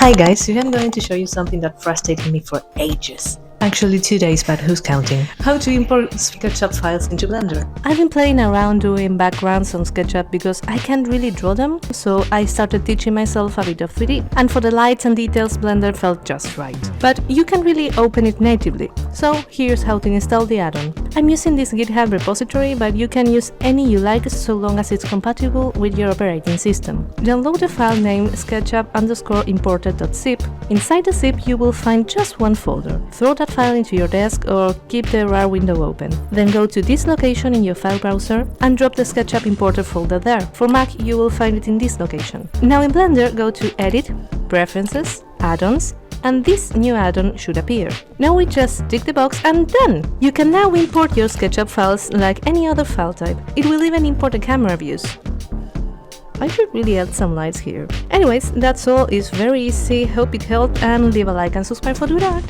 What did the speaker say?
Hi guys, today I'm going to show you something that frustrated me for ages. Actually 2 days, but who's counting? How to import SketchUp files into Blender. I've been playing around doing backgrounds on SketchUp because I can't really draw them, so I started teaching myself a bit of 3D. And for the lights and details, Blender felt just right. But you can really open it natively. So here's how to install the add-on. I'm using this GitHub repository, but you can use any you like so long as it's compatible with your operating system. Download the file named sketchup_imported.zip. Inside the zip you will find just one folder. Throw that file into your desk or keep the RAR window open. Then go to this location in your file browser and drop the SketchUp imported folder there. For Mac you will find it in this location. Now in Blender go to Edit, Preferences, Add-ons, and this new add-on should appear. Now we just tick the box and done! You can now import your SketchUp files like any other file type. It will even import the camera views. I should really add some lights here. Anyways, that's all. It's very easy. Hope it helped and leave a like and subscribe for doing that.